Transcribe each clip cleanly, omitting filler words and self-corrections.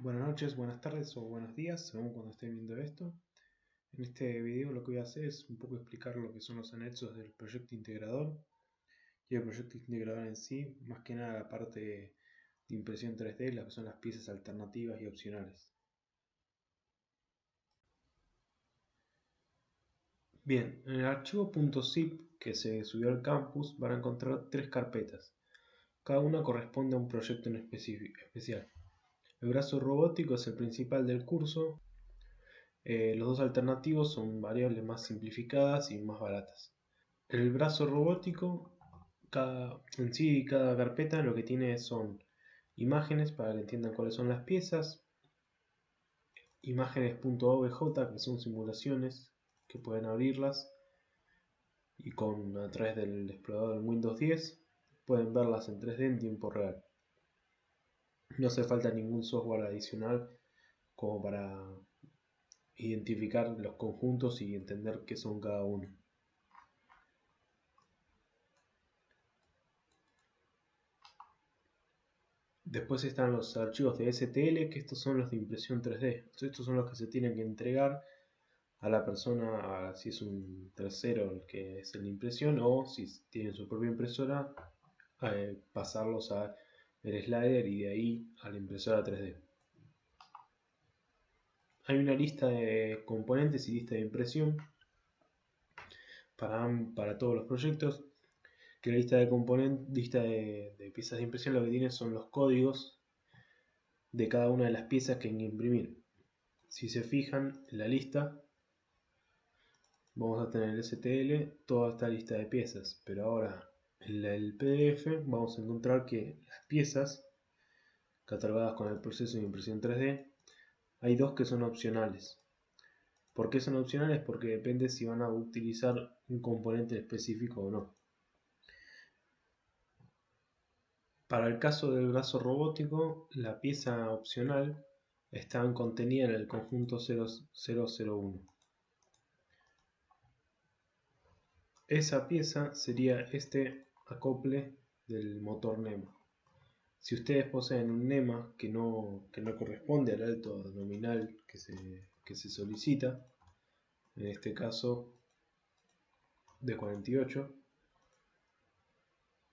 Buenas noches, buenas tardes o buenos días, según cuando esté viendo esto. En este video lo que voy a hacer es un poco explicar lo que son los anexos del proyecto integrador y el proyecto integrador en sí, más que nada la parte de impresión 3D, las que son las piezas alternativas y opcionales. Bien, en el archivo .zip que se subió al campus van a encontrar tres carpetas. Cada una corresponde a un proyecto en especial. El brazo robótico es el principal del curso. Los dos alternativos son variables más simplificadas y más baratas. El brazo robótico, en sí cada carpeta lo que tiene son imágenes para que entiendan cuáles son las piezas, imágenes.obj que son simulaciones que pueden abrirlas y a través del explorador Windows 10 pueden verlas en 3D en tiempo real. No hace falta ningún software adicional como para identificar los conjuntos y entender qué son cada uno. Después están los archivos de STL, que estos son los de impresión 3D. Estos son los que se tienen que entregar a la persona, si es un tercero el que es la impresión, o si tienen su propia impresora, pasarlos a el slider y de ahí a la impresora 3D. Hay una lista de componentes y lista de impresión para todos los proyectos. Que la lista de componentes, lista de piezas de impresión, lo que tiene son los códigos de cada una de las piezas que hay que imprimir. Si se fijan en la lista, vamos a tener el STL, toda esta lista de piezas, pero ahora en el PDF vamos a encontrar que las piezas catalogadas con el proceso de impresión 3D, hay dos que son opcionales. ¿Por qué son opcionales? Porque depende si van a utilizar un componente específico o no. Para el caso del brazo robótico, la pieza opcional está contenida en el conjunto 0001. Esa pieza sería este acople del motor NEMA. Si ustedes poseen un NEMA que no corresponde al alto nominal que se solicita, en este caso de 48,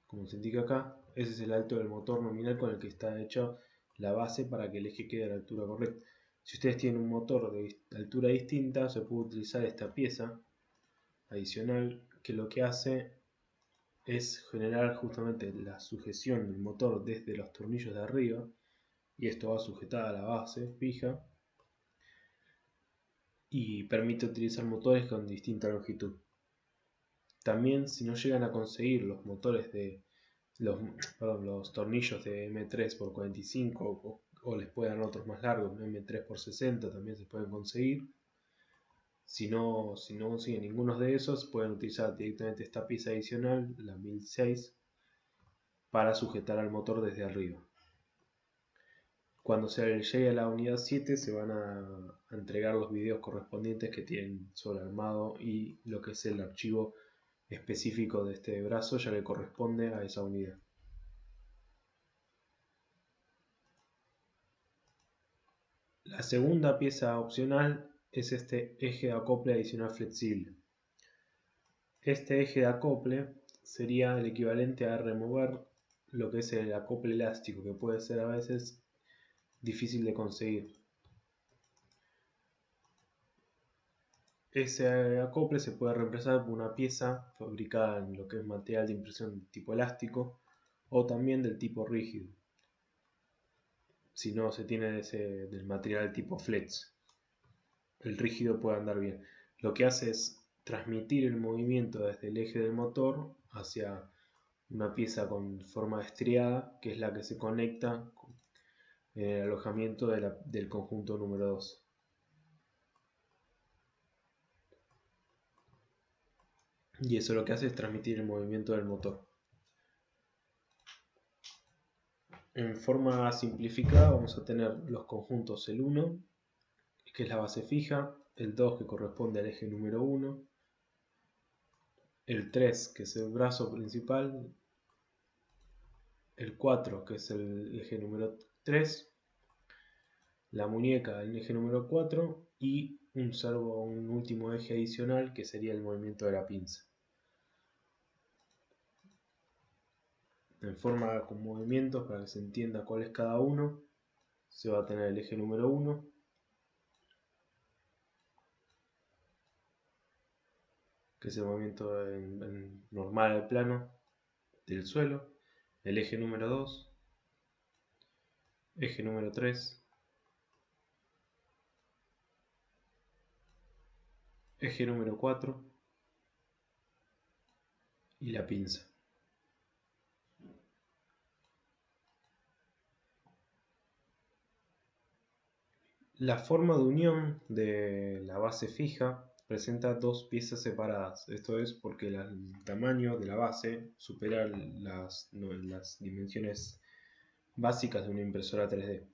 como se indica acá, ese es el alto del motor nominal con el que está hecha la base para que el eje quede a la altura correcta. Si ustedes tienen un motor de altura distinta, se puede utilizar esta pieza adicional que lo que hace es generar justamente la sujeción del motor desde los tornillos de arriba, y esto va sujetada a la base fija y permite utilizar motores con distinta longitud. También, si no llegan a conseguir los motores de los tornillos de M3x45 o les pueden dar otros más largos, M3x60 también se pueden conseguir. Si no consiguen ninguno de esos, pueden utilizar directamente esta pieza adicional, la 1006, para sujetar al motor desde arriba. Cuando se llegue a la unidad 7 se van a entregar los videos correspondientes que tienen sobre armado y lo que es el archivo específico de este brazo, ya que corresponde a esa unidad. La segunda pieza opcional es este eje de acople adicional flexible. Este eje de acople sería el equivalente a remover lo que es el acople elástico, que puede ser a veces difícil de conseguir. Ese acople se puede reemplazar por una pieza fabricada en lo que es material de impresión tipo elástico o también del tipo rígido, si no se tiene del material tipo flex. El rígido puede andar bien. Lo que hace es transmitir el movimiento desde el eje del motor hacia una pieza con forma estriada, que es la que se conecta en el alojamiento del conjunto número 2. Y eso lo que hace es transmitir el movimiento del motor. En forma simplificada vamos a tener los conjuntos el 1, que es la base fija, el 2 que corresponde al eje número 1, el 3 que es el brazo principal, el 4 que es el eje número 3, la muñeca en eje número 4 y un último eje adicional que sería el movimiento de la pinza. En forma con movimientos, para que se entienda cuál es cada uno, se va a tener el eje número 1, que es el movimiento normal al plano del suelo, el eje número 2, eje número 3, eje número 4 y la pinza. La forma de unión de la base fija presenta dos piezas separadas. Esto es porque el tamaño de la base supera las dimensiones básicas de una impresora 3D.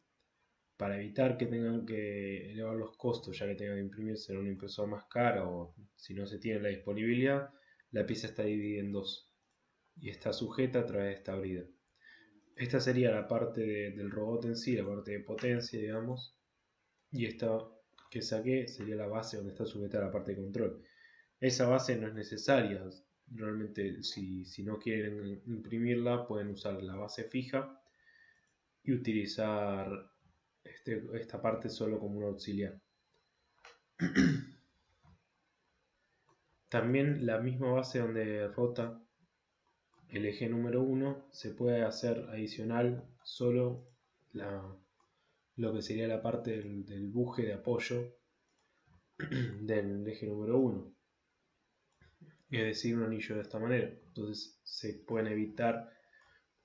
Para evitar que tengan que elevar los costos, ya que tengan que imprimirse en una impresora más cara o si no se tiene la disponibilidad, la pieza está dividida en dos y está sujeta a través de esta brida. Esta sería la parte del robot en sí, la parte de potencia, digamos, y esta que saqué sería la base donde está sujetada la parte de control. Esa base no es necesaria, realmente si no quieren imprimirla pueden usar la base fija y utilizar esta parte solo como un auxiliar. También la misma base donde rota el eje número 1 se puede hacer adicional solo lo que sería la parte del buje de apoyo del eje número 1, es decir, un anillo de esta manera. Entonces se pueden evitar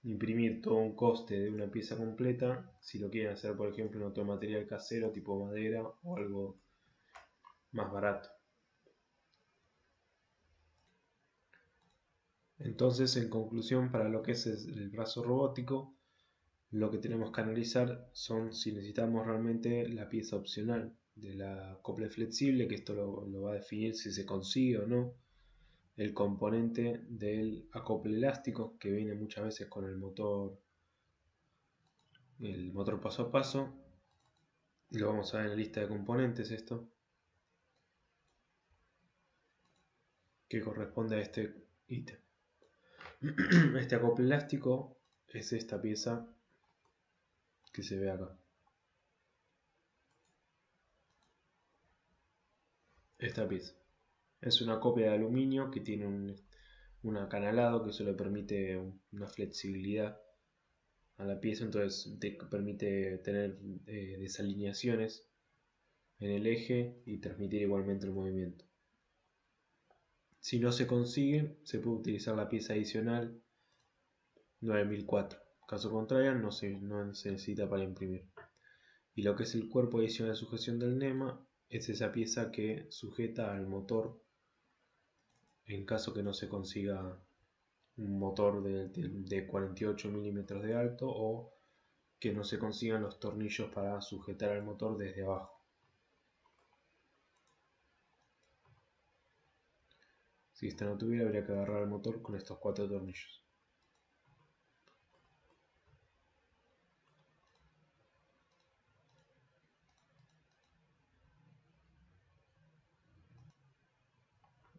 imprimir todo un coste de una pieza completa si lo quieren hacer, por ejemplo, en otro material casero tipo madera o algo más barato. Entonces, en conclusión, para lo que es el brazo robótico, lo que tenemos que analizar son si necesitamos realmente la pieza opcional de la acople flexible, que esto lo va a definir si se consigue o no, el componente del acople elástico, que viene muchas veces con el motor paso a paso. Lo vamos a ver en la lista de componentes esto, que corresponde a este ítem. Este acople elástico es esta pieza que se ve acá. Esta pieza es una copia de aluminio que tiene un acanalado que eso le permite una flexibilidad a la pieza, entonces te permite tener desalineaciones en el eje y transmitir igualmente el movimiento. Si no se consigue, se puede utilizar la pieza adicional 9004. Caso contrario, no se necesita para imprimir. Y lo que es el cuerpo adicional de sujeción del NEMA es esa pieza que sujeta al motor en caso que no se consiga un motor de 48 milímetros de alto o que no se consigan los tornillos para sujetar al motor desde abajo. Si esta no tuviera, habría que agarrar el motor con estos 4 tornillos.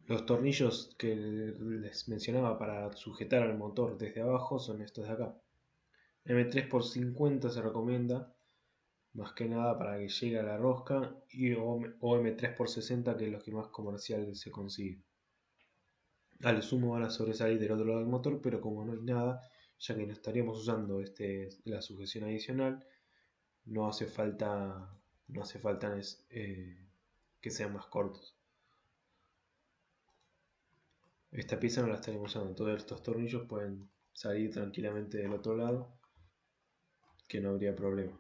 Los tornillos que les mencionaba para sujetar al motor desde abajo son estos de acá. M3x50 se recomienda, más que nada para que llegue a la rosca, o M3x60, que es lo que más comercial se consigue. A lo sumo van a sobresalir del otro lado del motor, pero como no hay nada, ya que no estaríamos usando la sujeción adicional, no hace falta que sean más cortos. Esta pieza no la estaríamos usando, todos estos tornillos pueden salir tranquilamente del otro lado, que no habría problema.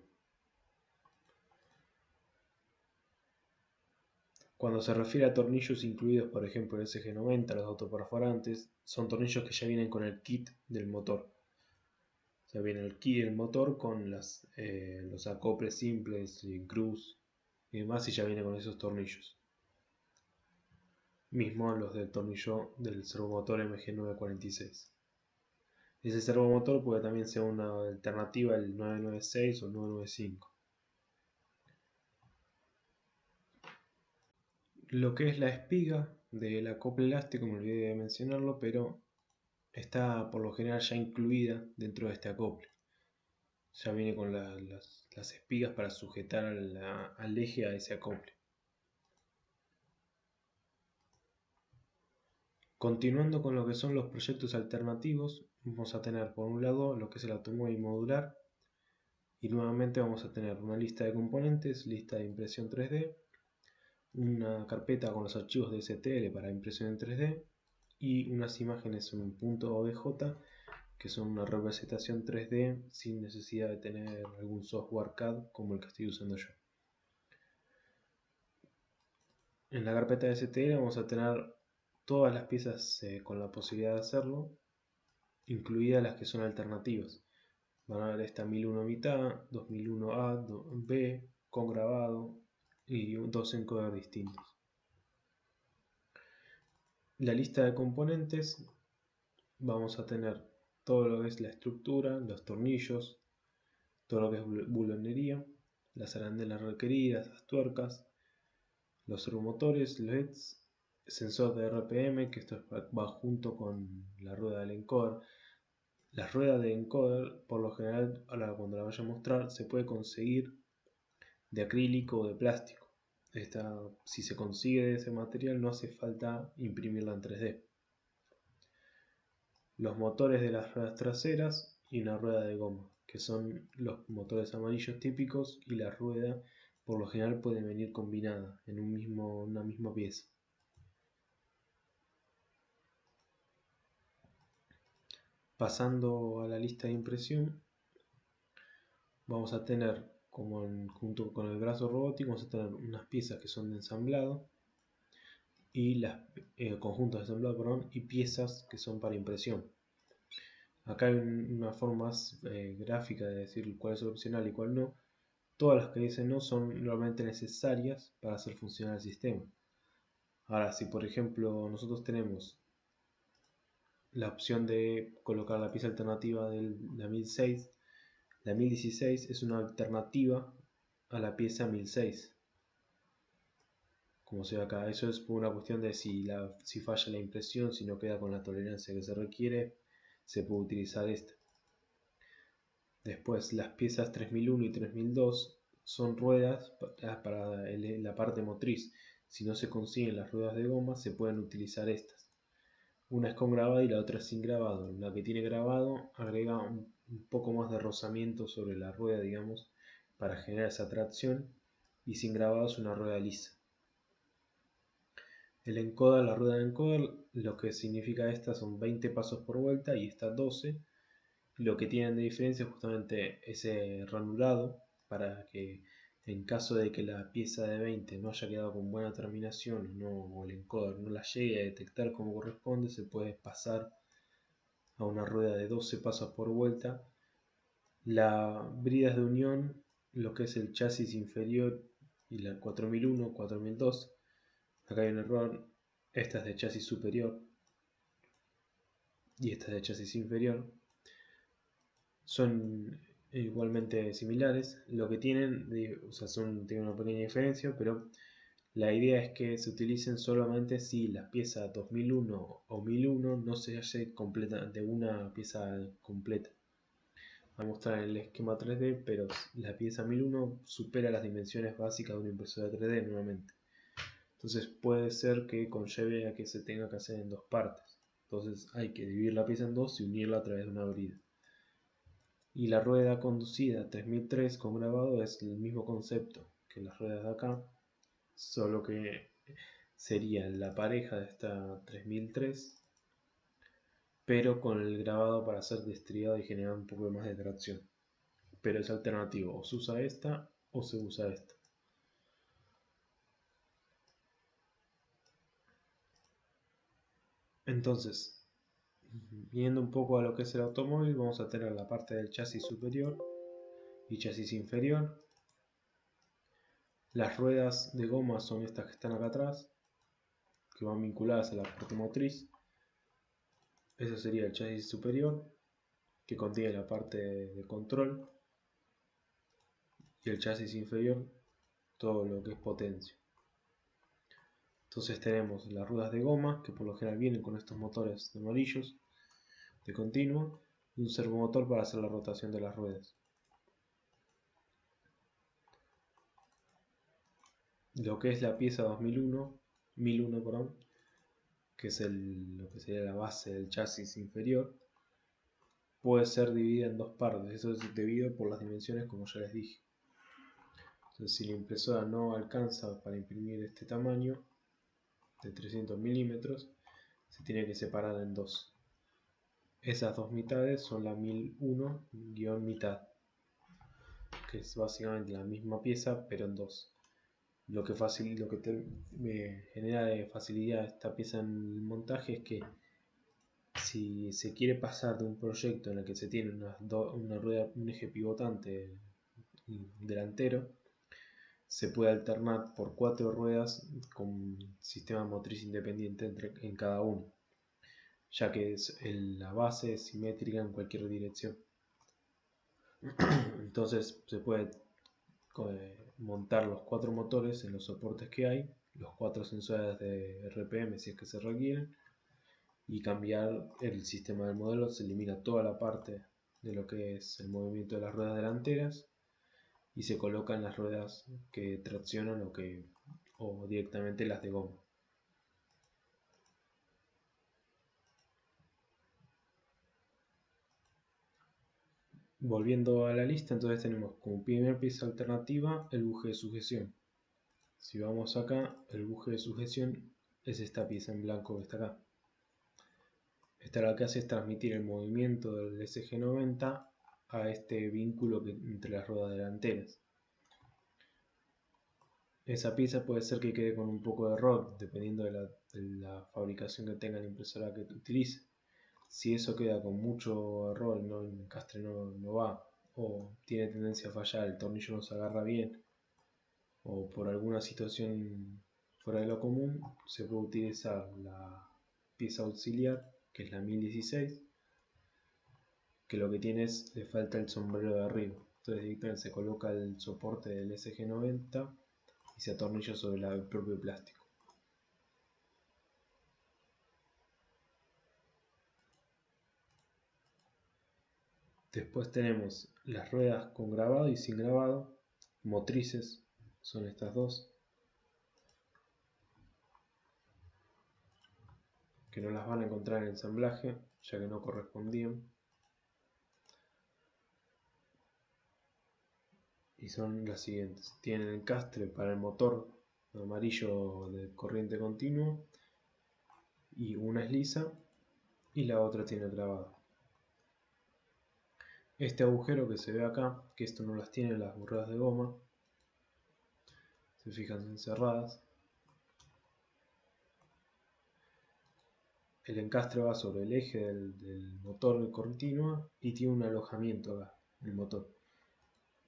Cuando se refiere a tornillos incluidos, por ejemplo, el SG90, los autoperforantes, son tornillos que ya vienen con el kit del motor. O sea, viene el kit del motor con los acoples simples, cruz y demás, y ya viene con esos tornillos. Mismo los del tornillo del servomotor MG946. Ese servomotor puede también ser una alternativa al 996 o 995. lo que es la espiga del acople elástico, me olvidé de mencionarlo, pero está por lo general ya incluida dentro de este acople. Ya viene con las espigas para sujetar al eje a ese acople. Continuando con lo que son los proyectos alternativos, vamos a tener por un lado lo que es el automóvil modular, y nuevamente vamos a tener una lista de componentes, lista de impresión 3D, una carpeta con los archivos de STL para impresión en 3D y unas imágenes en .obj que son una representación 3D sin necesidad de tener algún software CAD como el que estoy usando yo. En la carpeta de STL vamos a tener todas las piezas con la posibilidad de hacerlo, incluidas las que son alternativas. Van a ver esta 1001 mitad, 2001A, B, con grabado y dos encoders distintos. La lista de componentes, vamos a tener todo lo que es la estructura, los tornillos, todo lo que es bulonería, las arandelas requeridas, las tuercas, los servomotores, LEDs, sensor de RPM, que esto va junto con la rueda del encoder. La rueda de encoder, por lo general, ahora cuando la vaya a mostrar, se puede conseguir de acrílico o de plástico. Si se consigue de ese material, no hace falta imprimirla en 3D. Los motores de las ruedas traseras y una rueda de goma, que son los motores amarillos típicos, y la rueda por lo general puede venir combinada en una misma pieza. Pasando a la lista de impresión, vamos a tener, junto con el brazo robótico, vamos a tener unas piezas que son de ensamblado y conjuntos de ensamblado, perdón, y piezas que son para impresión. Acá hay una forma más gráfica de decir cuál es opcional y cuál no. Todas las que dicen no son normalmente necesarias para hacer funcionar el sistema. Ahora, si por ejemplo nosotros tenemos la opción de colocar la pieza alternativa de la 1006, la 1016 es una alternativa a la pieza 1006. Como se ve acá, eso es por una cuestión de si falla la impresión, si no queda con la tolerancia que se requiere, se puede utilizar esta. Después las piezas 3001 y 3002 son ruedas para la parte motriz. Si no se consiguen las ruedas de goma, se pueden utilizar estas. Una es con grabado y la otra es sin grabado. La que tiene grabado agrega un poco más de rozamiento sobre la rueda, digamos, para generar esa tracción, y sin grabado es una rueda lisa. El encoder, la rueda de encoder, lo que significa esta son 20 pasos por vuelta y esta 12. Lo que tienen de diferencia es justamente ese ranurado, para que en caso de que la pieza de 20 no haya quedado con buena terminación o el encoder no la llegue a detectar como corresponde, se puede pasar a una rueda de 12 pasos por vuelta. Las bridas de unión, lo que es el chasis inferior y la 4001, 4002, acá hay un error, esta es de chasis superior y esta es de chasis inferior. Son igualmente similares, lo que tienen, tienen una pequeña diferencia, pero la idea es que se utilicen solamente si la pieza 2001 o 1001 no se hace completa de una pieza completa. Voy a mostrar el esquema 3D, pero la pieza 1001 supera las dimensiones básicas de una impresora 3D nuevamente. Entonces puede ser que conlleve a que se tenga que hacer en dos partes. Entonces hay que dividir la pieza en dos y unirla a través de una brida. Y la rueda conducida 3003 con grabado es el mismo concepto que las ruedas de acá, solo que sería la pareja de esta 3003, pero con el grabado para ser destriado y generar un poco más de tracción. Pero es alternativo, o se usa esta o se usa esta. Entonces, viendo un poco a lo que es el automóvil, vamos a tener la parte del chasis superior y chasis inferior. Las ruedas de goma son estas que están acá atrás, que van vinculadas a la parte motriz. Ese sería el chasis superior, que contiene la parte de control, y el chasis inferior, todo lo que es potencia. Entonces tenemos las ruedas de goma, que por lo general vienen con estos motores amarillos de continuo, y un servomotor para hacer la rotación de las ruedas. Lo que es la pieza 1001, perdón, que es lo que sería la base del chasis inferior, puede ser dividida en dos partes. Eso es debido por las dimensiones, como ya les dije. Entonces, si la impresora no alcanza para imprimir este tamaño de 300 milímetros, se tiene que separar en dos. Esas dos mitades son la 1001-mitad, que es básicamente la misma pieza pero en dos. Lo que me genera de facilidad esta pieza en el montaje es que si se quiere pasar de un proyecto en el que se tiene una rueda, un eje pivotante delantero, se puede alternar por 4 ruedas con sistema motriz independiente en cada uno, ya que la base es simétrica en cualquier dirección. Entonces se puede montar los 4 motores en los soportes que hay, los 4 sensores de RPM si es que se requieren, y cambiar el sistema del modelo. Se elimina toda la parte de lo que es el movimiento de las ruedas delanteras y se colocan las ruedas que traccionan o directamente las de goma. Volviendo a la lista, entonces tenemos como primera pieza alternativa el buje de sujeción. Si vamos acá, el buje de sujeción es esta pieza en blanco que está acá. Esta lo que hace es transmitir el movimiento del SG90 a este vínculo entre las ruedas delanteras. Esa pieza puede ser que quede con un poco de error, dependiendo de la fabricación que tenga la impresora que utilice. Si eso queda con mucho error, el encastre no va, o tiene tendencia a fallar, el tornillo no se agarra bien, o por alguna situación fuera de lo común, se puede utilizar la pieza auxiliar, que es la 1016, que lo que tiene es, le falta el sombrero de arriba. Entonces directamente se coloca el soporte del SG90 y se atornilla sobre el propio plástico. Después tenemos las ruedas con grabado y sin grabado, motrices, son estas dos, que no las van a encontrar en ensamblaje, ya que no correspondían. Y son las siguientes: tienen encastre para el motor amarillo de corriente continua, y una es lisa y la otra tiene grabado. Este agujero que se ve acá, que esto no las tiene las ruedas de goma, se fijan, son cerradas. El encastre va sobre el eje del motor de continua y tiene un alojamiento acá, el motor.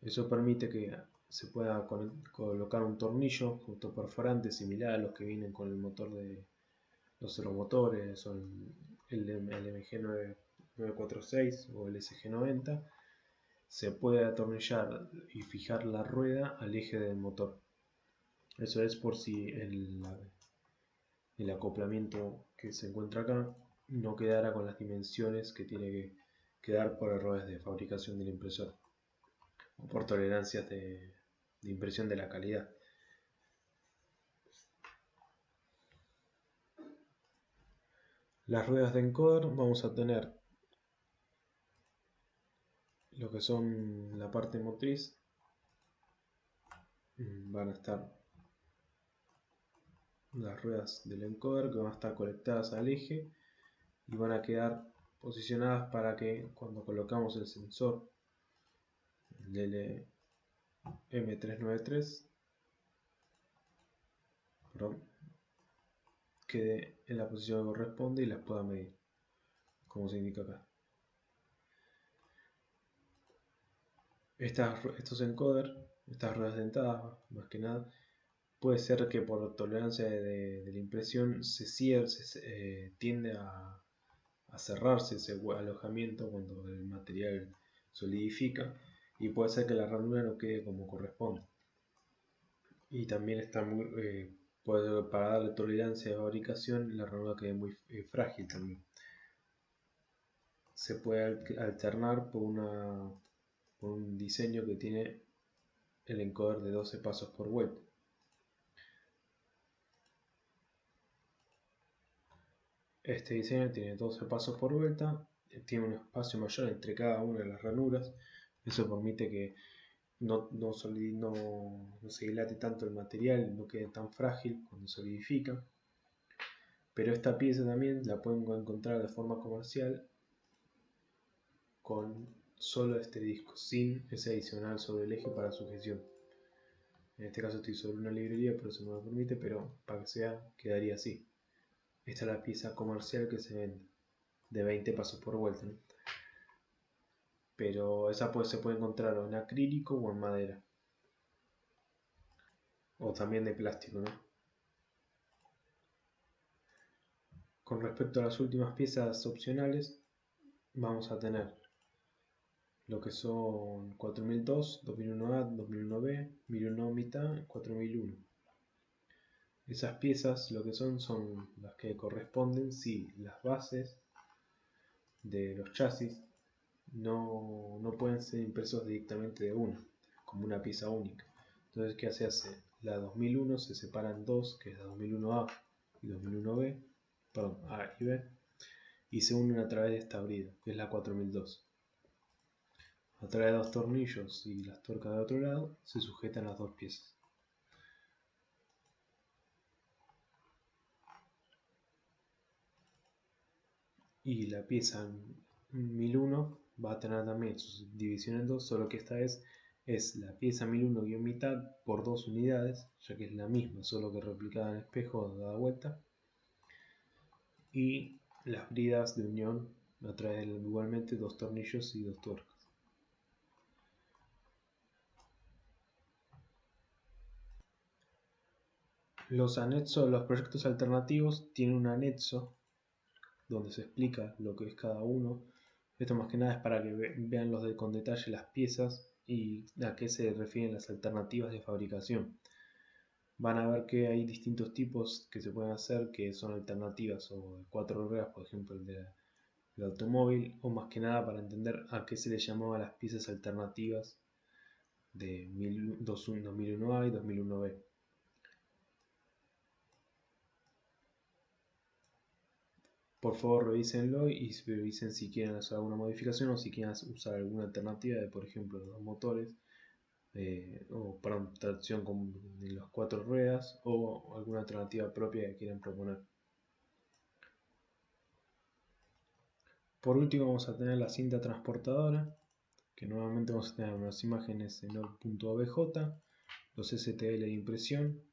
Eso permite que se pueda colocar un tornillo autoperforante similar a los que vienen con el motor de los servomotores, o el MG 946 o el SG90. Se puede atornillar y fijar la rueda al eje del motor. Eso es por si el acoplamiento que se encuentra acá no quedara con las dimensiones que tiene que quedar por errores de fabricación de la impresora o por tolerancias de impresión de la calidad. Las ruedas de encoder, vamos a tener lo que son la parte motriz, van a estar las ruedas del encoder que van a estar conectadas al eje y van a quedar posicionadas para que cuando colocamos el sensor, el LM393, quede en la posición que corresponde y las pueda medir, como se indica acá. Estos encoders, estas ruedas dentadas, más que nada, puede ser que por tolerancia de la impresión tiende a cerrarse ese alojamiento cuando el material solidifica, y puede ser que la ranura no quede como corresponde. Y también para darle tolerancia de fabricación, la ranura quede muy frágil también. Se puede alternar por un diseño que tiene el encoder de 12 pasos por vuelta. Este diseño tiene 12 pasos por vuelta, tiene un espacio mayor entre cada una de las ranuras. Eso permite que no se dilate tanto el material, no quede tan frágil cuando solidifica. Pero esta pieza también la pueden encontrar de forma comercial con solo este disco, sin ese adicional sobre el eje para sujeción. En este caso estoy sobre una librería, por eso no me permite, pero para que sea, quedaría así. Esta es la pieza comercial que se vende, de 20 pasos por vuelta, ¿no? Pero esa se puede encontrar o en acrílico o en madera. O también de plástico, ¿no? Con respecto a las últimas piezas opcionales, vamos a tener lo que son 4002, 2001A, 2001B, 1001 mitad, 4001. Esas piezas lo que son las que corresponden si las bases de los chasis no pueden ser impresos directamente de una, como una pieza única. Entonces, ¿qué se hace? La 2001 se separa en dos, que es la 2001A y 2001B, perdón, A y B, y se unen a través de esta brida, que es la 4002. A través de dos tornillos y las tuercas de otro lado, se sujetan las dos piezas. Y la pieza 1001 va a tener también su división en dos, solo que esta vez es la pieza 1001-mitad por 2 unidades, ya que es la misma, solo que replicada en espejo dada vuelta. Y las bridas de unión a través de igualmente dos tornillos y dos tuercas. Los anexos, los proyectos alternativos tienen un anexo donde se explica lo que es cada uno. Esto más que nada es para que vean con detalle las piezas y a qué se refieren las alternativas de fabricación. Van a ver que hay distintos tipos que se pueden hacer que son alternativas o de 4 ruedas, por ejemplo el del automóvil, o más que nada para entender a qué se le llamaba las piezas alternativas de 2001A y 2001B. Por favor revísenlo y revisen si quieren hacer alguna modificación o si quieren usar alguna alternativa de, por ejemplo, los motores o para tracción en las 4 ruedas o alguna alternativa propia que quieran proponer. Por último vamos a tener la cinta transportadora, que nuevamente vamos a tener unas imágenes en .obj, los STL de impresión,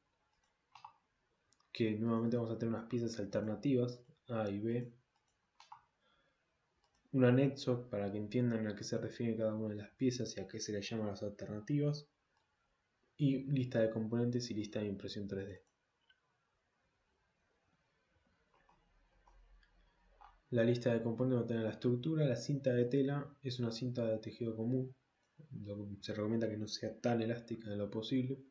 que nuevamente vamos a tener unas piezas alternativas A y B, un anexo para que entiendan a qué se refiere cada una de las piezas y a qué se les llaman las alternativas, y lista de componentes y lista de impresión 3D. La lista de componentes va a tener la estructura. La cinta de tela es una cinta de tejido común. Se recomienda que no sea tan elástica en lo posible,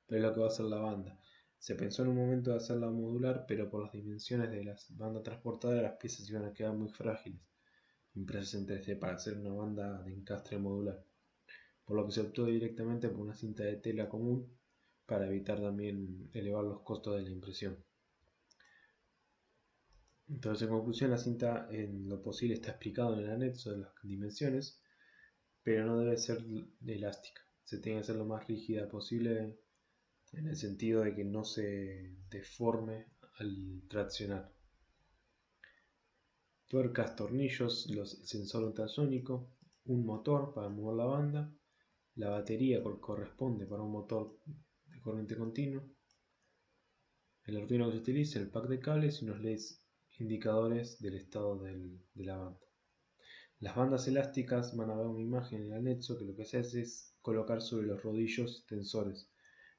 pero es lo que va a hacer la banda. Se pensó en un momento de hacerla modular, pero por las dimensiones de las bandas transportadoras las piezas iban a quedar muy frágiles, impresas en 3D para hacer una banda de encastre modular. Por lo que se optó directamente por una cinta de tela común para evitar también elevar los costos de la impresión. Entonces, en conclusión, la cinta en lo posible está explicado en el anexo de las dimensiones, pero no debe ser elástica. Se tiene que hacer lo más rígida posible en el sentido de que no se deforme al traccionar. Tuercas, tornillos, el sensor ultrasónico, un motor para mover la banda, la batería corresponde para un motor de corriente continua, el Arduino que se utiliza, el pack de cables y unos LEDs indicadores del estado de la banda. Las bandas elásticas van a ver una imagen en el anexo que lo que se hace es colocar sobre los rodillos tensores.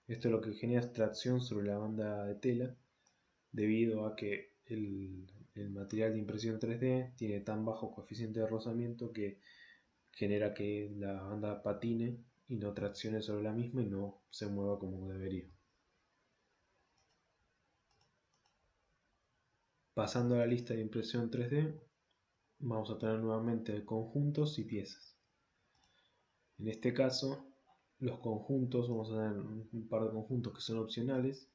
Esto lo que genera es tracción sobre la banda de tela debido a que el material de impresión 3D tiene tan bajo coeficiente de rozamiento que genera que la banda patine y no traccione sobre la misma y no se mueva como debería. Pasando a la lista de impresión 3D, vamos a tener nuevamente conjuntos y piezas. En este caso, los conjuntos, vamos a tener un par de conjuntos que son opcionales,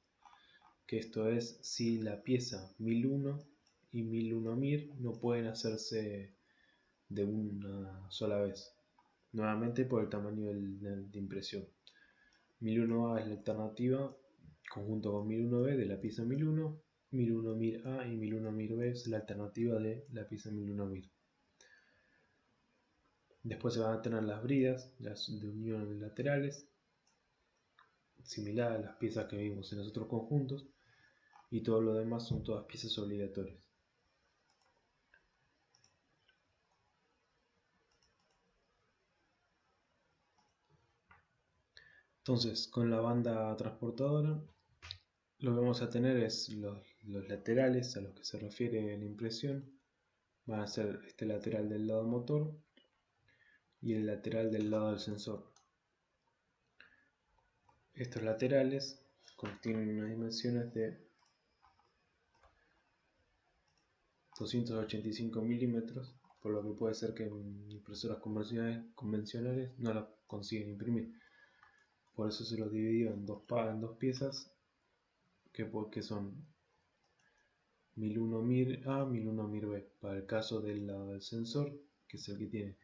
que esto es si la pieza 1001 y 1001 mir no pueden hacerse de una sola vez, nuevamente por el tamaño de impresión. 1001A es la alternativa conjunto con 1001B de la pieza 1001, 1001 mir A y 1001 mir B es la alternativa de la pieza 1001 mir. Después se van a tener las bridas, las de unión laterales, similar a las piezas que vimos en los otros conjuntos, y todo lo demás son todas piezas obligatorias. Entonces, con la banda transportadora, lo que vamos a tener es los laterales a los que se refiere la impresión. Van a ser este lateral del lado motor y el lateral del lado del sensor. Estos laterales contienen unas dimensiones de 285 milímetros, por lo que puede ser que en impresoras convencionales no las consiguen imprimir. Por eso se los dividió en dos piezas que son 1001 mir A, 1001 mir B. Para el caso del lado del sensor, que es el que tiene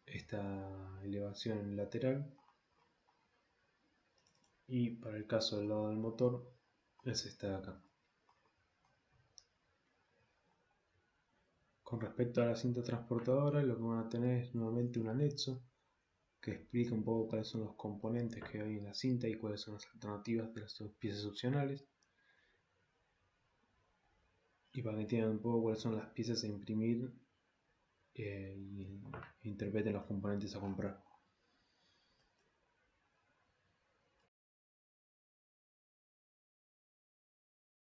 esta elevación lateral, y para el caso del lado del motor es esta de acá. Con respecto a la cinta transportadora, lo que van a tener es nuevamente un anexo que explica un poco cuáles son los componentes que hay en la cinta y cuáles son las alternativas de las piezas opcionales, y para que entiendan un poco cuáles son las piezas a imprimir e interpreten los componentes a comprar.